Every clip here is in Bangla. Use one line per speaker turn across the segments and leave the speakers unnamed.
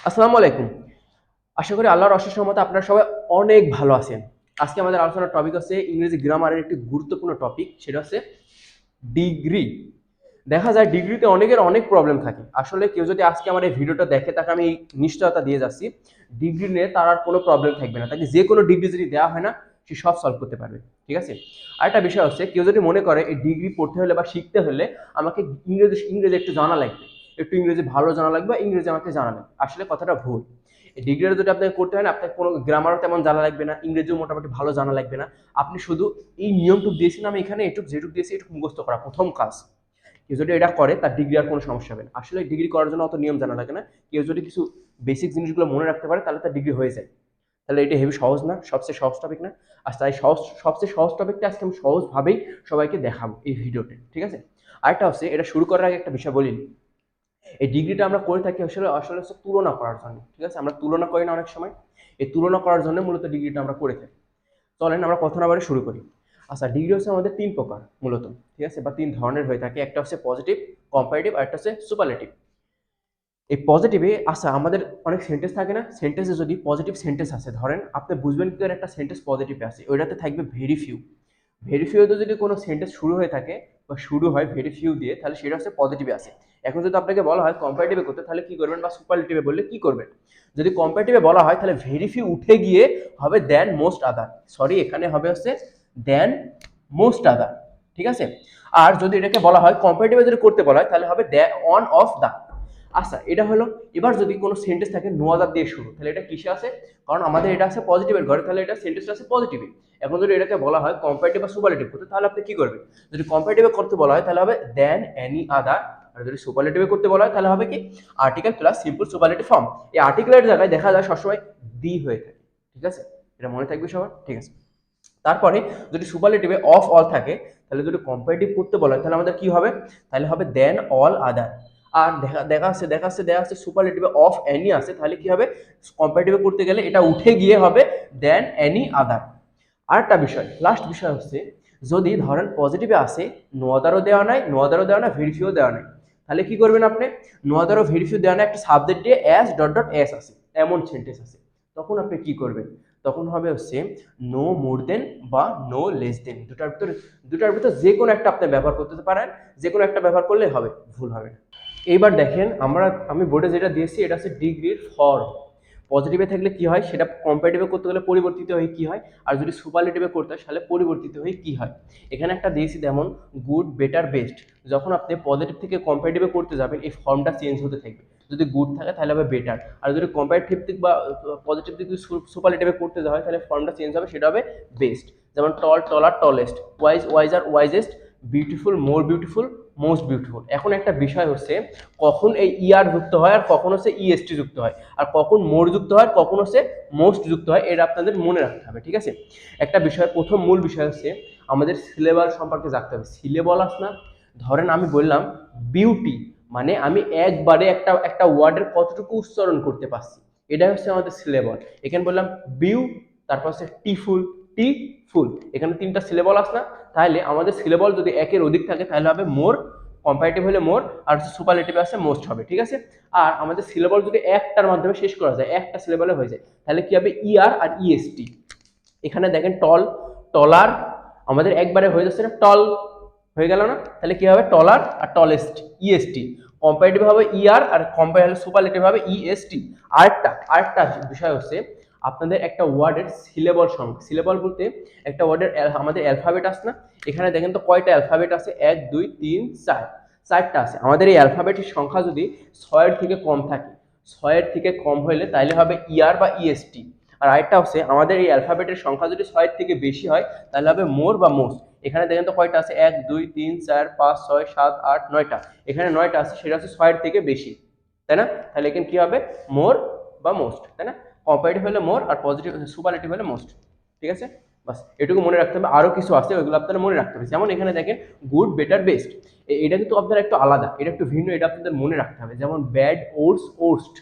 আসসালামু আলাইকুম। আশা করি আল্লাহর অশেষ রহমতে আপনারা সবাই অনেক ভালো আছেন। আজকে আমাদের আলোচনার টপিক হচ্ছে ইংরেজি গ্রামারের একটি গুরুত্বপূর্ণ টপিক, সেটা হচ্ছে ডিগ্রি। দেখা যায় ডিগ্রিতে অনেকের অনেক প্রবলেম থাকে। আসলে কেউ যদি আজকে আমার এই ভিডিওটা দেখে তাকে আমি নিশ্চয়তা দিয়ে যাচ্ছি, ডিগ্রি নিয়ে তার আর কোনো প্রবলেম থাকবে না। তাকে যে কোনো ডিগ্রি যদি দেওয়া হয় না, সে সব সলভ করতে পারবে। ঠিক আছে? আরেকটা বিষয় হচ্ছে, কেউ যদি মনে করে এই ডিগ্রি পড়তে হলে বা শিখতে হলে আমাকে ইংরেজি ইংরেজি একটু জানা লাগবে, একটু ইংরেজি ভালো জানা লাগবে, বা ইংরেজি আমাকে জানা লাগবে। আসলে কথাটা ভুল। এই ডিগ্রিটা যদি আপনাকে করতে হয় না, আপনাকে কোনো গ্রামারও তেমন জানা লাগবে না, ইংরেজিও মোটামুটি ভালো জানা লাগবে না। আপনি শুধু এই নিয়মটুকু দিয়েছি না আমি এখানে, এটুকু যেটুকু দিয়েছি এটুকু মুখস্থ করা প্রথম কাজ। কেউ যদি এটা করে তার ডিগ্রি আর কোনো সমস্যা হবে না। আসলে ডিগ্রি করার জন্য অত নিয়ম জানা লাগে না। কেউ যদি কিছু বেসিক জিনিসগুলো মনে রাখতে পারে তাহলে তার ডিগ্রি হয়ে যায়। তাহলে এটা হেভি সহজ না, সবচেয়ে সহজ টপিক না? আর তাই সবচেয়ে সহজ টপিকটা আজকে আমি সহজভাবেই সবাইকে দেখাবো এই ভিডিওতে। ঠিক আছে? আরেকটা হচ্ছে, এটা শুরু করার আগে একটা বিষয় বলি। এই ডিগ্রিটা আমরা করে থাকি আসলে আসলে হচ্ছে তুলনা করার জন্য। ঠিক আছে? আমরা তুলনা করি না অনেক সময়? এই তুলনা করার জন্য মূলত ডিগ্রিটা আমরা করে থাকি। চলেন আমরা কথা না বাড়িয়ে শুরু করি। আচ্ছা, ডিগ্রি হচ্ছে আমাদের তিন প্রকার মূলত। ঠিক আছে? বা তিন ধরনের হয়ে থাকে। একটা হচ্ছে পজিটিভ, কম্পারেটিভ, আর একটা হচ্ছে সুপারলেটিভ। এই পজিটিভে আচ্ছা, আমাদের অনেক সেন্টেন্স থাকে না? সেন্টেন্সে যদি পজিটিভ সেন্টেন্স আছে, ধরেন আপনি বুঝবেন কি করে একটা সেন্টেন্স পজিটিভে আছে, ওইটাতে থাকবে ভেরি ফিউ। ভেরি ফিউতে যদি কোনো সেন্টেন্স শুরু হয়ে থাকে বা শুরু হয় ভেরি ফিউ দিয়ে, তাহলে সেটা হচ্ছে পজিটিভে আছে। এখন যদি আপনাকে বলা হয় কম্পারেটিভে করতে, তাহলে কি করবেন? বা সুপারলেটিভে বললে কি করবেন? যদি কম্পারেটিভে বলা হয় তাহলে ভেরি ফিউ উঠে গিয়ে হবে দেন মোস্ট আদার। সরি, এখানে হবে হচ্ছে দেন মোস্ট আদার। ঠিক আছে? আর যদি এটাকে বলা হয় কম্পারেটিভে যদি করতে বলা হয় তাহলে হবে অন অফ দা। আচ্ছা, এটা হলো। এবার যদি কোনো সেন্টেন্স থাকে নো আদার দিয়ে শুরু, তাহলে এটা কিসে আছে? কারণ আমাদের এটা আছে পজিটিভের ঘরে, তাহলে এটা সেন্টেন্সটা আছে পজিটিভে। এখন যদি এটাকে বলা হয় কম্পারেটিভ বা সুপারলেটিভ করতে, তাহলে আপনি কি করবেন? যদি কম্পারেটিভে করতে বলা হয় তাহলে হবে দেন এনি আদার। আর যদি সুপারলেটিভে করতে বলা হয় তাহলে হবে কি? Article plus simple superlative form. এই আর্টিকেলের জায়গায় দেখা যায় সবসময় দি হয়ে থাকে। ঠিক আছে? এটা মনে থাকবে সবার? ঠিক আছে। তারপরে যদি সুপারলেটিভে অফ অল থাকে, তাহলে যদি কম্পারেটিভ করতে বলা হয় তাহলে আমাদের কি হবে? তাহলে হবে দেন অল আদার। আর দেখা যাচ্ছে সুপারলেটিভে অফ এনি আছে, তাহলে কি হবে? কম্পারেটিভে করতে গেলে এটা উঠে গিয়ে হবে দেন এনি আদার। আরেকটা বিষয়, লাস্ট বিষয় হচ্ছে, যদি ধরেন পজিটিভে আসে নো আদারও দেওয়া নাই, নো আদারও দেওয়া নাই, ভেরিফিও দেওয়া নাই, তাহলে কি করবেন আপনি? নো আদারও ভেরিফিও দেওয়া নাই, একটা সাবজেক্ট দিয়ে অ্যাস ডট ডট এস আছে, এমন সেন্টেন্স আছে, তখন আপনি কি করবেন? তখন হবে হচ্ছে নো মোর দেন বা নো লেস দেন। দুটার ভিতর যে কোনো একটা আপনি ব্যবহার করতে পারেন, যে কোনো একটা ব্যবহার করলে হবে, ভুল হবে না। এইবার দেখেন, আমি বোর্ডে যেটা দিয়েছি এটা হচ্ছে ডিগ্রির ফর্ম। পজিটিভে থাকলে কি হয় সেটা কম্পারেটিভে করতে গেলে পরিবর্তিত হয়ে কি হয়, আর যদি সুপারলেটিভে করতে হয় তাহলে পরিবর্তিত হয়ে কি হয়। এখানে একটা দিয়েছি যেমন গুড, বেটার, বেস্ট। যখন আপনি পজিটিভ থেকে কম্পারেটিভে করতে যাবেন এই ফর্মটা চেঞ্জ হতে থাকবে। যদি গুড থাকে তাহলে হবে বেটার, আর যদি কম্পারেটিভ দিক বা পজিটিভ দিক সুপারলেটিভে করতে যাওয়া হয় তাহলে ফর্মটা চেঞ্জ হবে, সেটা হবে বেস্ট। যেমন tall, taller, tallest, wise, wiser, wisest, beautiful, more beautiful, most beautiful. এখন একটা বিষয় হচ্ছে, কখন এই ইয়ার যুক্ত হয় আর কখন হচ্ছে ইএসটি যুক্ত হয়, আর কখন মোর যুক্ত হয়, কখন হচ্ছে মোস্ট যুক্ত হয়, এটা আপনাদের মনে রাখতে হবে। ঠিক আছে? একটা বিষয়, প্রথম মূল বিষয় হচ্ছে আমাদের সিলেবাস সম্পর্কে জানতে হবে। সিলেবাস না, ধরেন আমি বললাম বিউটি, মানে আমি একবারে একটা একটা ওয়ার্ডের কতটুকু উচ্চারণ করতে পারছি, এটা হচ্ছে আমাদের সিলেবল। এখানে বললাম বিউ, তারপর হচ্ছে টি ফুল, টি ফুল, এখানে তিনটা সিলেবল আছে না? তাহলে আমাদের সিলেবল যদি একের অধিক থাকে তাহলে হবে মোর, কম্পারেটিভ হলে মোর, আর হচ্ছে সুপারলেটিভ আছে মোস্ট হবে। ঠিক আছে? আর আমাদের সিলেবল যদি একটার মাধ্যমে শেষ করা যায়, একটা সিলেবলে হয়ে যায়, তাহলে কি হবে? ইআর আর ইএসটি। এখানে দেখেন টল, টলার, আমাদের একবারে হয়ে যাচ্ছে না, টল হয়ে গেল না? তাহলে কি হবে? টলার আর টলেস্ট, ইএসটি। কম্পারেটিভ হবে ইআর, আর কম্পারেটিভ সুপারলেটিভ হবে ইএসটি। আরেকটা বিষয় হচ্ছে, আপনাদের একটা ওয়ার্ডের সিলেবল সংখ্যা। সিলেবল বলতে একটা ওয়ার্ডের আমাদের অ্যালফাবেট আছে না? এখানে দেখেন তো কয়টা অ্যালফাবেট আছে? 1 2 3 4, চারটা আছে। আমাদের এই অ্যালফাবেটের সংখ্যা যদি 6 এর থেকে কম থাকে, 6 এর থেকে কম হলে তাহলে হবে ইআর বা ইএসটি। আর আরেকটা হচ্ছে, আমাদের এই অ্যালফাবেটের সংখ্যা যদি 6 এর থেকে বেশি হয় তাহলে হবে মোর বা মোস্ট। এখানে দেখেন তো কয়টা আছে? 1 2 3 4 5 6 7 8 9টা। এখানে 9টা আছে, সেটা হচ্ছে 6 এর থেকে বেশি, তাই না? তাহলে এখানে কি হবে? মোর বা মোস্ট, তাই না? কম্পারেটিভ হলে মোর, আর পজিটিভ সুপারলেটিভ হলে মোস্ট। ঠিক আছে? বাস এটুকু মনে রাখতে হবে। আরো কিছু আছে, ওইগুলো আপনারা মনে রাখতে হবে। যেমন এখানে দেখেন গুড, বেটার, বেস্ট, এটা কিন্তু আপনার একটু আলাদা, এটা একটু ভিন্ন, এটা আপনাদের মনে রাখতে হবে। যেমন ব্যাড, ওর্স, ওর্স্ট,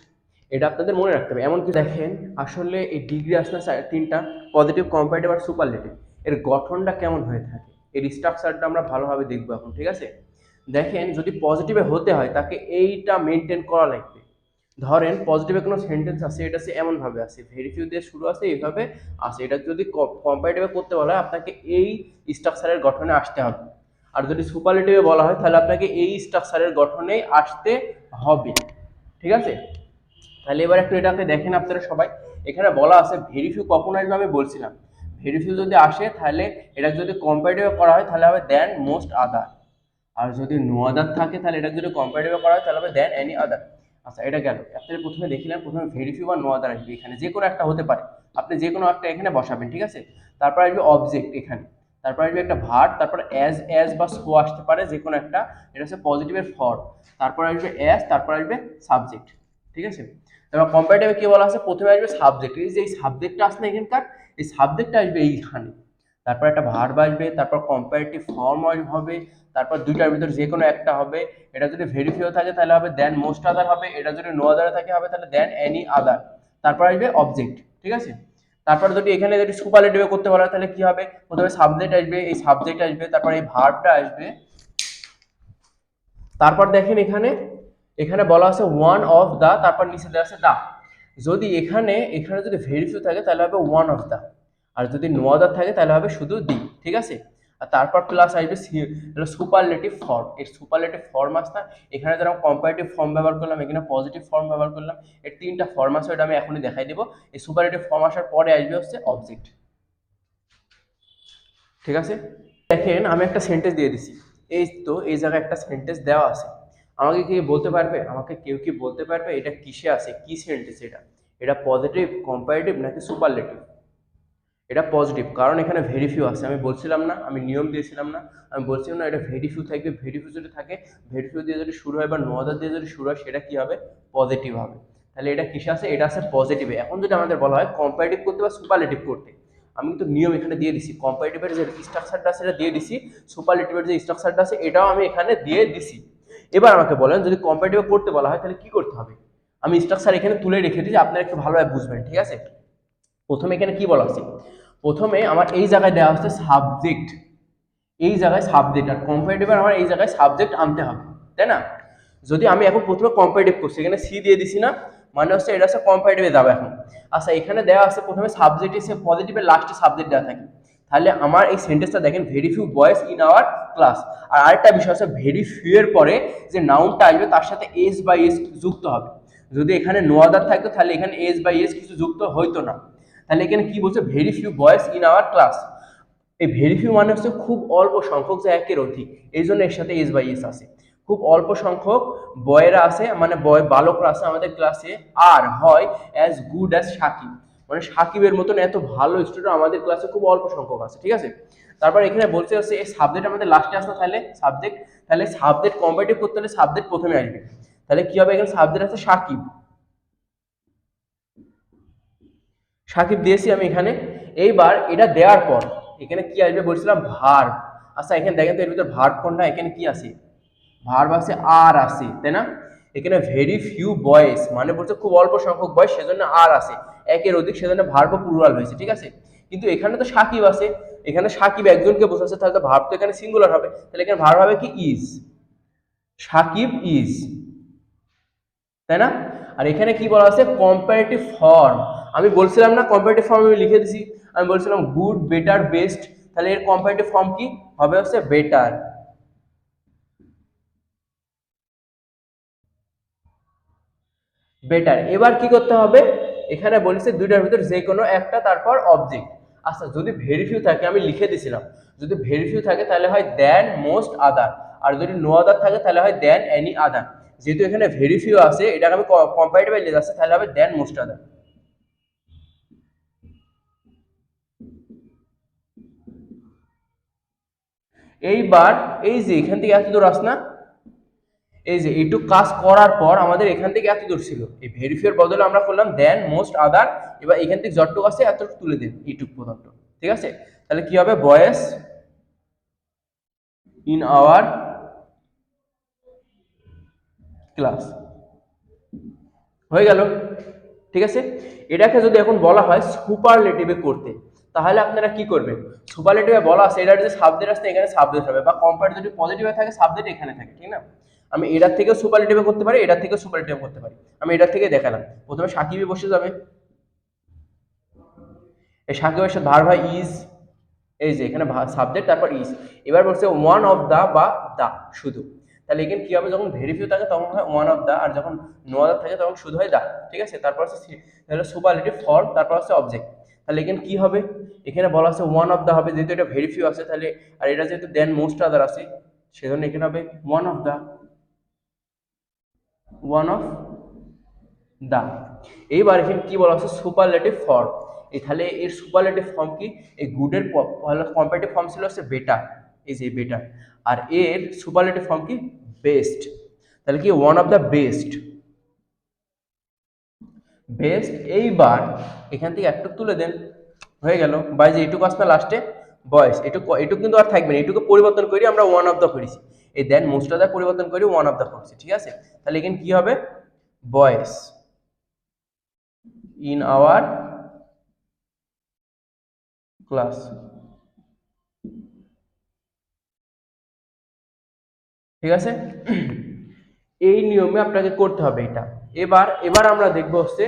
এটা আপনাদের মনে রাখতে হবে। এমনকি দেখেন, আসলে এই ডিগ্রি আসলে তিনটা, পজিটিভ, কম্পারেটিভ আর সুপারলেটিভ, এর গঠনটা কেমন হয়ে থাকে, এর স্ট্রাকচারটা আমরা ভালোভাবে দেখবো এখন। ঠিক আছে? দেখেন, যদি পজিটিভে হতে হয় তাকে এইটা মেনটেন করা লাগবে। ধরেন পজিটিভে কোনো সেন্টেন্স আছে, এটা আছে এমন ভাবে আছে, ভেরি ফিউ দিয়ে শুরু আছে, এইভাবে আছে, এটা যদি কম্পারেটিভে করতে বলা হয় আপনাকে এই স্ট্রাকচারের গঠনে আসতে হবে। আর যদি সুপারলেটিভে বলা হয় তাহলে আপনাকে এই স্ট্রাকচারের গঠনে আসতে হবে। ঠিক আছে, তাহলে এবার একটু এটাকে দেখেন আপনারা সবাই। এখানে বলা আছে ভেরি ফিউ কখন আসবে আমি বলছিলাম, ভেরি ফিউ যদি আসে তাহলে এটা যদি কম্পারেটিভে করা হয় তাহলে হবে দেন মোস্ট আদার, আর যদি নো আদার থাকে তাহলে এটা যদি কম্পারেটিভে করা হয় তাহলে হবে দেন এনি আদার। আচ্ছা এটা গেল। আপনারা প্রথমে দেখিলেন প্রথমে ভেরি ফিউ বা নো আদার আসবে, এখানে যে কোনো একটা হতে পারে, আপনি যে কোনো একটা এখানে বসাবেন। ঠিক আছে, তারপর আসবে অবজেক্ট এখানে, তারপর আসবে একটা ভার্ব, তারপর অ্যাজ বা সো আসতে পারে যে কোনো একটা, এটা হচ্ছে পজিটিভের ফর্ম, তারপর আসবে অ্যাজ, তারপর আসবে সাবজেক্ট। ঠিক আছে, এবার কম্পারেটিভে কি বলা আছে, প্রথমে আসবে সাবজেক্ট, এই যে এই সাবজেক্টটা আসছে না এখানকার, এই সাবজেক্টটা আসবে এইখানে, তারপর একটা ভার্ব আসবে, তারপর কম্পারেটিভ ফর্ম হবে, তারপর দুইটার ভিতর যে কোনো একটা হবে। এটা যদি ভেরি ফিউ থাকে তাহলে হবে দেন মোস্ট আদার হবে, এটা যদি নো আদার থাকে হবে তাহলে দেন এনি আদার, তারপর আসবে অবজেক্ট। ঠিক আছে, তারপর যদি এখানে যদি সুপারলেটিভে করতে বলা হয় তাহলে কি হবে, প্রথমে সাবজেক্ট আসবে, এই সাবজেক্ট আসবে, তারপর এই ভার্বটা আসবে, তারপর দেখেন এখানে, এখানে বলা আছে ওয়ান অফ দা, তারপর নিচে দেওয়া আছে দা। যদি এখানে এখানে যদি ভেরি ফিউ থাকে তাহলে হবে ওয়ান অফ দা, আর যদি নো আদার থাকে তাহলে হবে শুধু দি। ঠিক আছে, আর তারপর প্লাস আসবে সুপারলেটিভ ফর্ম, এই সুপারলেটিভ ফর্ম আসতে, এখানে যারা কম্পারেটিভ ফর্ম ব্যবহার করলাম, এখানে পজিটিভ ফর্ম ব্যবহার করলাম, এর তিনটা ফর্ম আছে, ওটা আমি এখনই দেখাই দেবো। এই সুপারলেটিভ ফর্ম আসার পরে আসবে হচ্ছে অবজেক্ট। ঠিক আছে, দেখেন আমি একটা সেন্টেন্স দিয়ে দিছি, এই তো এই জায়গায় একটা সেন্টেন্স দেওয়া আছে, আমাকে কি বলতে পারবে, আমাকে কেউ কি বলতে পারবে এটা কিসে আছে, কি সেন্টেন্স এটা, এটা পজিটিভ, কম্পারেটিভ নাকি সুপারলেটিভ? এটা পজিটিভ, কারণ এখানে ভেরি ফিউ আছে, আমি বলছিলাম না, আমি নিয়ম দিয়েছিলাম না, আমি বলছিলাম না এটা ভেরি ফিউ থাকবে, ভেরি ফিউ যদি থাকে, ভেরি ফিউ দিয়ে যদি শুরু হয় বা নো আদার দিয়ে যদি শুরু হয় সেটা কি হবে, পজিটিভ হবে। তাহলে এটা কিসে আছে, এটা আছে পজিটিভে। এখন যদি আমাদের বলা হয় কম্পারেটিভ করতে বা সুপারলেটিভ করতে, আমি কিন্তু নিয়ম এখানে দিয়ে দিছি, কম্পারেটিভের যে স্ট্রাকচারটা আছে সেটা দিয়ে দিছি, সুপারলেটিভের যে স্ট্রাকচারটা আছে এটাও আমি এখানে দিয়ে দিছি। এবার আমাকে বলেন যদি কম্পারেটিভে করতে বলা হয় তাহলে কি করতে হবে, আমি স্ট্রাকচার এখানে তুলে রেখে দিই, আপনারা একটু ভালোভাবে বুঝবেন। ঠিক আছে, প্রথমে এখানে কি বলা আছে, প্রথমে আমার এই জায়গায় দেওয়া হচ্ছে সাবজেক্ট, এই জায়গায় সাবজেক্ট, আর কম্পারেটিভে আমার এই জায়গায় সাবজেক্ট আনতে হবে, তাই না? যদি আমি এখন প্রথমে কম্পারেটিভ করছি, এখানে সি দিয়ে দিছি না, মানে হচ্ছে এটা হচ্ছে কম্পারেটিভে যাবে এখন। আচ্ছা এখানে দেওয়া আছে প্রথমে সাবজেক্ট এসে পজিটিভের লাস্টে সাবজেক্ট দেওয়া থাকে, তাহলে আমার এই সেন্টেন্সটা দেখেন very few boys in our class. আর আরেকটা বিষয় আছে, ভেরি ফিউ এর পরে যে নাউনটা আসবে তার সাথে এস বাই এস যুক্ত হবে, যদি এখানে নো আদার থাকতো তাহলে এখানে এস বাই এস কিছু যুক্ত হইতো না। তাহলে এখানে কি বলছে, very few boys in our class, এই ভেরি ফিউ মানে হচ্ছে খুব অল্প সংখ্যক, যে একের অধিক, এই জন্য এর সাথে এস বাই এস আছে, খুব অল্প সংখ্যক বয়েরা আছে, মানে বয় বালকরা আছে আমাদের ক্লাসে, আর হয় অ্যাজ গুড অ্যাজ সাকিব, মানে সাকিবের মতন এত ভালো স্টুডেন্ট আমাদের ক্লাসে খুব অল্প সংখ্যক আছে। ঠিক আছে, তারপর এখানে বলছে হচ্ছে এই সাবজেক্ট আমাদের লাস্টে আসতো, তাহলে সাবজেক্ট, তাহলে সাবজেক্ট কম্পারেটিভ করতে হলে সাবজেক্ট প্রথমে আসবে, তাহলে কি হবে, এখানে সাবজেক্ট আছে সাকিব, সাকিব দিয়েছি আমি এখানে। এইবার এটা দেওয়ার পর এখানে কি আসবে বলছিলাম, ভার্ব। আচ্ছা এখানে দেখেন তো এর ভিতর ভার্ব কোনটা, এখানে কি আছে, ভার্ব আছে আর আছে, তাই না? এখানে ভেরি ফিউ বয়েস মানে বলছে খুব অল্প সংখ্যক বয়স, সেজন্য আর আছে, একের অধিক সেজন্য ভার্ব প্লুরাল হয়েছে। ঠিক আছে, কিন্তু এখানে তো সাকিব আছে, এখানে সাকিব একজনকে বোঝাচ্ছে, তাহলে তো ভার্ব তো এখানে সিঙ্গুলার হবে, তাহলে এখানে ভার্ব হবে কি ইজ, সাকিব ইজ, তাই না? আর এখানে কি বলা আছে, কম্পারেটিভ ফর্ম, আমি বলছিলাম না কম্পারেটিভ ফর্ম আমি লিখে দিছি, আমি বলছিলাম গুড, বেটার, বেস্ট, তাহলে এর কম্পারেটিভ ফর্ম কি হবে, হচ্ছে বেটার। বেটার, এবার কি করতে হবে, এখানে বলেছে দুইটার ভিতর যে কোনো একটা, তারপর অবজেক্ট। আচ্ছা যদি ভেরি ফিউ থাকে, আমি লিখে দিছিলাম, যদি ভেরি ফিউ থাকে তাহলে হয় দেন মোস্ট আদার, আর যদি নো আদার থাকে তাহলে হয় দেন এনি আদার। যেহেতু এখানে ভেরি ফিউ আছে, এটাকে আমি কম্পারেটিভ লিখে যাচ্ছে, তাহলে হবে দেন মোস্ট আদার। এইবার এই যে এখান থেকে এত দূর আস না, এই যে এইটুক কাজ করার পর আমাদের এখান থেকে এত দূর ছিল, এই ভেরিফাইয়ের বদলে আমরা করলাম দেন মোস্ট আদার, এবার এখান থেকে যতটুকু আছে এতটুকু তুলে দিন এইটুক পর্যন্ত। ঠিক আছে, তাহলে কি হবে, বয়েস ইন আওয়ার ক্লাস, হয়ে গেল। ঠিক আছে, এটাকে যদি এখন বলা হয় সুপারলেটিভে করতে, তাহলে আপনারা কি করবেন, সুপারলেটিভে বলা আছে এটার যে সাবজেক্ট আছে এখানে সাবজেক্ট হবে, বা কম্পারেটিভ যদি পজিটিভে থাকে সাবজেক্ট এখানে থাকে, ঠিক না? আমি এটার থেকেও সুপারলেটিভে করতে পারি, এটার থেকেও সুপারলেটিভে করতে পারি। আমি এটার থেকে দেখালাম। প্রথমে সাকিবই বসে যাবে, এই সাকিবের সাথে ভার্ব হয় ইজ, এই যে এখানে সাবজেক্ট তারপর ইজ। এবার বলছে ওয়ান অফ দা বা দা শুধু, তাহলে এখানে কি হবে, যখন ভেরি ফিউ থাকে তখন হয় ওয়ান অফ দা, আর যখন নো আদার থাকে তখন শুধু হয় দা। ঠিক আছে, তারপর হচ্ছে সুপারলেটিভ ফর্ম, তারপর হচ্ছে অবজেক্ট। তাহলে এখানে কি হবে, এখানে বলা আছে ওয়ান অফ দা হবে, যেহেতু এটা ভেরি ফিউ আছে তাহলে, আর এটা যেহেতু দেন মোস্ট আদার আছে সেজন্য এখানে হবে one of the, one of the. এইবার এখানে কি বলা আছে সুপারলেটিভ ফর্ম, তাহলে এর সুপারলেটিভ ফর্ম কি, এই গুডের কম্পারেটিভ ফর্ম ছিল হচ্ছে বেটার, এই যে বেটার, আর এর সুপারলেটিভ ফর্ম কি বেস্ট। তাহলে কি one of the best, best. এইবার এখান থেকে একটু তুলে দেন, হয়ে গেল। বাই যে এটুকু আসবে লাস্টে বয়েস, এটুকু এটুকু কিন্তু আর থাকবে না, এটুকু পরিবর্তন করি আমরা ওয়ান অফ দ্য করেছি, এই দেন মোস্ট অফ দ্য পরিবর্তন করি ওয়ান অফ দ্য করছি। ঠিক আছে, তাহলে এখানে কি হবে বয়েস ইন আওয়ার ক্লাস। ঠিক আছে, এই নিয়মে আপনাকে করতে হবে এটা। এবার এবার আমরা দেখবো হচ্ছে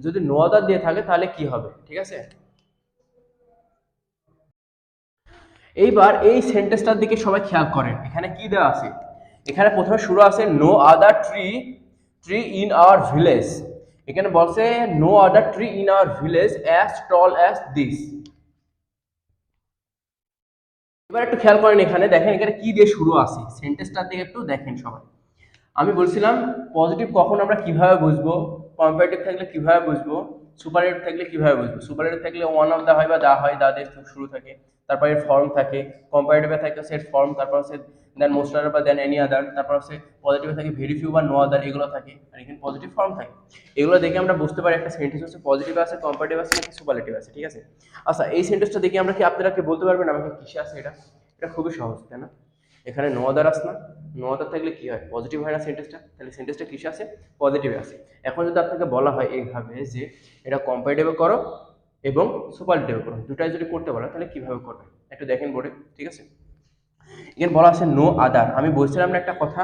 যদি নো আদার দিয়ে থাকে তাহলে কি হবে। ঠিক আছে, এইবার এই সেন্টেন্সটার দিকে সবাই খেয়াল করেন, এখানে কি দেওয়া আছে, এখানে প্রথমে শুরু আছে no other tree tree in our village. এখানে বলছে no other tree in our village as tall as this. এবার একটু খেয়াল করেন, এখানে দেখেন এখানে কি দিয়ে শুরু আছে, সেন্টেন্সটার দিকে একটু দেখেন সবাই। আমি বলছিলাম পজিটিভ কখন আমরা কিভাবে বুঝবো, কম্পারেটিভ থাকলে কিভাবে বুঝবো, সুপারলেটিভ থাকলে কিভাবে বুঝবো। সুপারলেটিভ থাকলে ওয়ান অফ দা হয় বা দা হয়, দা দিয়ে শুরু থাকে, তারপরে ফর্ম থাকে। কম্পারেটিভে থাকে সেট ফর্ম, তারপর হচ্ছে দেন মোস্ট আদার বা দেন এনি আদার, তারপর হচ্ছে পজিটিভে থাকে ভেরি ফিউ বা নো আদার, এগুলো থাকে, আর এখানে পজিটিভ ফর্ম থাকে। এগুলো দেখে আমরা বুঝতে পারি একটা সেন্টেন্স হচ্ছে পজিটিভ আছে, কম্পারেটিভ আছে নাকি সুপারলেটিভ আছে। ঠিক আছে, আচ্ছা এই সেন্টেন্সটা দেখে আমরা কি, আপনারা কি বলতে পারবেন আমাকে কিসে আছে এটা? এটা খুবই সহজ, তাই না? এখানে নো আদার আস না, নো আদার থাকলে কি হয় পজিটিভ হয় না সেন্টেন্সটা, তাহলে সেন্টেন্সটা কিসে আছে পজিটিভে আছে। এখন যদি আপনাকে বলা হয় এইভাবে যে এটা কম্পারেটিভে করো এবং সুপারলেটিভে করো, দুটাই যদি করতে বলা তাহলে কিভাবে করবে একটু দেখেন বোর্ডে। ঠিক আছে, এখানে বলা আছে নো আদার। আমি বলছিলাম না একটা কথা,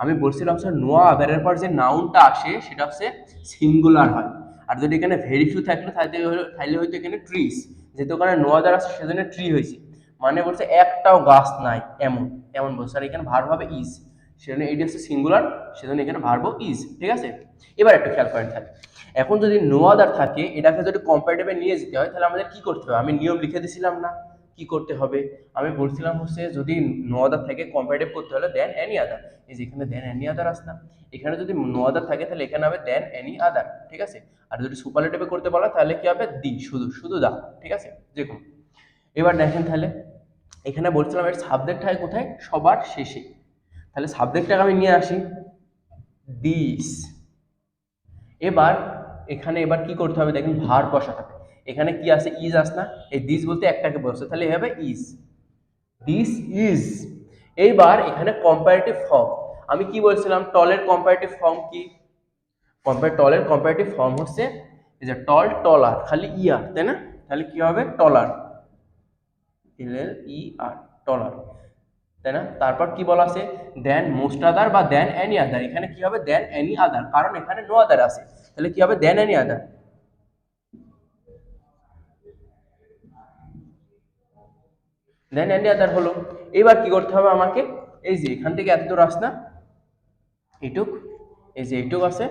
আমি বলছিলাম স্যার নো আদারের পর যে নাউনটা আসে সেটা হচ্ছে সিঙ্গুলার হয়, আর যদি এখানে ভেরি ফিউ থাকলে তাহলে হয়তো এখানে ট্রিজ, যেহেতু ওখানে নো আদার আসছে সেজন্য ট্রি হয়েছে, মানে বলছে একটাও গাছ নাই এমন, এমন বলছে। আর এখানে ভার্ব হবে ইজ, সেজন্য এটি হচ্ছে সিঙ্গুলার, সেজন্য এখানে ভার্ব ইজ। ঠিক আছে, এবার একটু খেয়াল করেন তাহলে, এখন যদি নো আদার থাকে এটাকে যদি কম্পারেটিভে নিয়ে যেতে হয় তাহলে আমাদের কি করতে হবে, আমি নিয়ম লিখে দিয়েছিলাম না কি করতে হবে, আমি বলছিলাম হচ্ছে যদি নো আদার থাকে কম্পারেটিভ করতে হলে দেন এনি আদার, এই যে এখানে দেন এনি আদার আসলাম, এখানে যদি নো আদার থাকে তাহলে এখানে হবে দেন এনি আদার। ঠিক আছে, আর যদি সুপারলেটিভে করতে বলা তাহলে কি হবে দি, শুধু শুধু দা। ঠিক আছে, দেখুন এবার দেখেন তাহলে, এখানে বলছিলাম এর সাবজেক্ট হয় কোথায় সবার শেষে, তাহলে সাবজেক্টটাকে আমি নিয়ে আসি দিস। এবার এখানে এবার কি করতে হবে দেখেন ভার্ব বসাতে হবে, এখানে কি আছে ইজ আস না, এই দিস বলতে একটাকে বসে তাহলে হবে ইজ, দিস ইজ। এইবার এখানে কম্পারেটিভ ফর্ম, আমি কি বলছিলাম টলের কম্পারেটিভ ফর্ম কি, টলের কম্পারেটিভ ফর্ম হচ্ছে এই যে টল টলার, খালি ইয়ার তাই না, তাহলে কি হবে টলার, এল এল ই আর, টলার, তাই না? তারপর কি বলা আছে দেন মোস্ট আদার বা দেন এনি আদার, এখানে কি হবে দেন এনি আদার, কারণ এখানে নো আদার আছে, তাহলে কি হবে than any other, than any other হলো। এবার কি করতে হবে আমাকে, এই যে এখান থেকে এত দূর আস না, এইটুক, এই যে এইটুক আছে,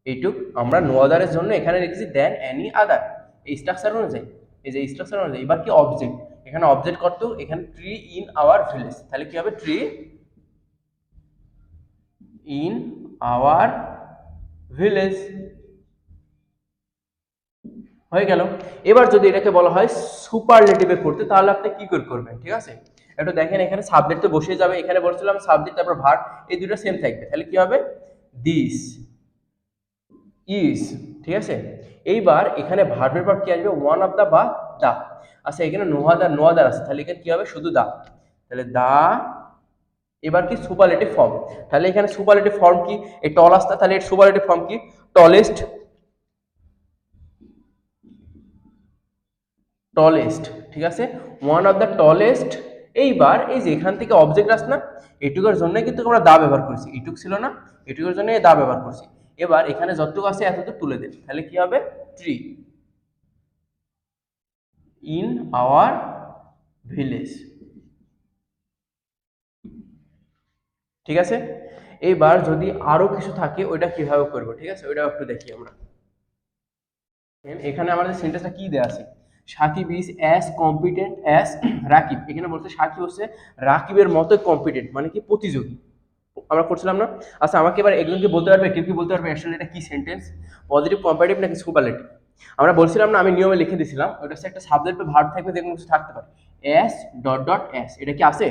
এইটুক আমরা নো আদারের জন্য এখানে লিখেছি দেন এনি আদার, এই স্ট্রাকচার অনুযায়ী, এই যে স্ট্রাকচার অনুযায়ী। এবার কি অবজেক্ট, এখানে অবজেক্ট করতে এখানে ট্রি ইন আওয়ার ভিলেজ, তাহলে কি হবে ট্রি ইন আওয়ার ভিলেজ, হয়ে গেল। এবার যদি এটাকে বলা হয় সুপারলেটিভে করতে তাহলে আপনি কি করে করবেন, ঠিক আছে? একটু দেখেন এখানে সাবজেক্ট তো বসে যাবে, এখানে বলছিলাম সাবজেক্ট তারপর ভার্ব, এই দুটো সেম থাকবে, তাহলে কি হবে দিস ইজ। ঠিক আছে, এইবার এখানে ভার্বের পর কি আসবে ওয়ান অফ দা বা দা, আচ্ছা এখানে নো আদার আছে তাহলে এখানে কি হবে শুধু দা, তাহলে দা। এবার কি সুপারলেটিভ ফর্ম, তাহলে এখানে সুপারলেটিভ ফর্ম কি, এই টল আসতা, তাহলে এর সুপারলেটিভ ফর্ম কি টলেস্ট, টলেস্ট। ঠিক আছে, ওয়ান অফ দ্য টলেস্ট এইবার এই যে এখান থেকে অবজেক্ট আস না, এটুকুর জন্য কিন্তু আমরা দা ব্যবহার করছি, এটুক ছিল না, এটুকুর জন্য দা ব্যবহার করছি। এবার এখানে যতটুকু আছে এতটুকু তুলে দেন, তাহলে কি হবে? Tree in our village. ঠিক আছে, এইবার যদি আরো কিছু থাকে ওইটা কিভাবে করব, ঠিক আছে, ওইটাও একটু দেখি আমরা। এখানে আমাদের সেন্টেন্সটা কি দেয়া আছে? Shakib is as competent as Rakib. এখানে বলছে সাকিব হচ্ছে রাকিবের মতো কম্পিটেন্ট, মানে কি প্রতিযোগী। আমরা করছিলাম না? আচ্ছা আমাকে এবার একজনকে বলতে পারবে, কেউ কি বলতে পারবে আসলে এটা কি সেন্টেন্স? পজিটিভ, কম্পারেটিভ নাকি সুপারলেটিভ? আমরা বলছিলাম না, আমি নিয়মে লিখে দিয়েছিলাম, ওটা হচ্ছে একটা সাবজেক্ট বা ভার্ব থাকবে, যে কোনো কিছু থাকতে পারে। এস ডট ডট এস, এটা কি আছে?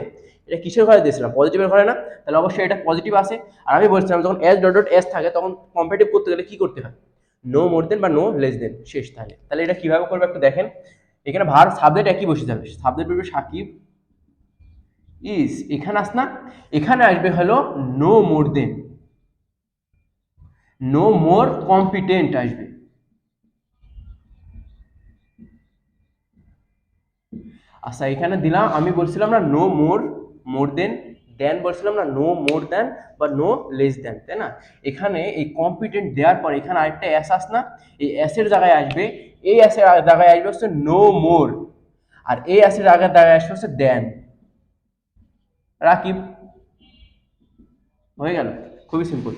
এটা কিসের ঘরে দিয়েছিলাম? পজিটিভের ঘরে না? তাহলে অবশ্যই এটা পজিটিভ আছে। আর আমি বলছিলাম যখন এস ডট ডট এস থাকে তখন কম্পারেটিভ করতে গেলে কি করতে হয়? নো মোর দেন বা নো লেস দেন শেষ। তাহলে তাহলে এটা কিভাবে করবে একটু দেখেন। এখানে ভার্ব সাবজেক্ট একই বসে যাবে, সাবজেক্ট বলবে সাকিব ইজ, এখানে আস না, এখানে আসবে হলো নো মোর দেন, নো মোর কম্পিটেন্ট আসবে। আচ্ছা এখানে দিলাম, আমি বলছিলাম না নো মোর, মোর দেন, দেন বলছিলাম না নো মোর দেন বা নো লেস দেন, তাই না? এখানে এই কম্পিটেন্ট দেওয়ার পর এখানে আরেকটা এস আস না, এই এস এর জায়গায় আসবে, এই এস এর জায়গায় আসবে হচ্ছে নো মোর, আর এই এস এর জায়গায় আসবে হচ্ছে দেন, রাকিব। হয়ে গেল, খুবই সিম্পল।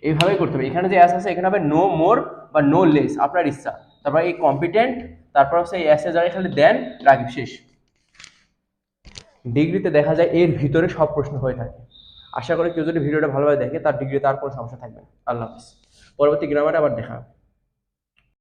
এইভাবেই করতে হবে। এখানে যে এস আছে এখানে হবে নো মোর বা নো লেস, আপনার ইচ্ছা। তারপর এই কম্পিটেন্ট, তারপর হচ্ছে এই এস এর জায়গায় খালি দেন, রাকিব, শেষ। ডিগ্রিতে দেখা যায় এর ভিতরে সব প্রশ্ন হয়ে থাকে। আশা করি কেউ যদি ভিডিওটা ভালোভাবে দেখে তার ডিগ্রিতে আর কোনো সমস্যা থাকবে না। আল্লাহ হাফিজ। পরবর্তী গ্রামারে আবার দেখা হবে।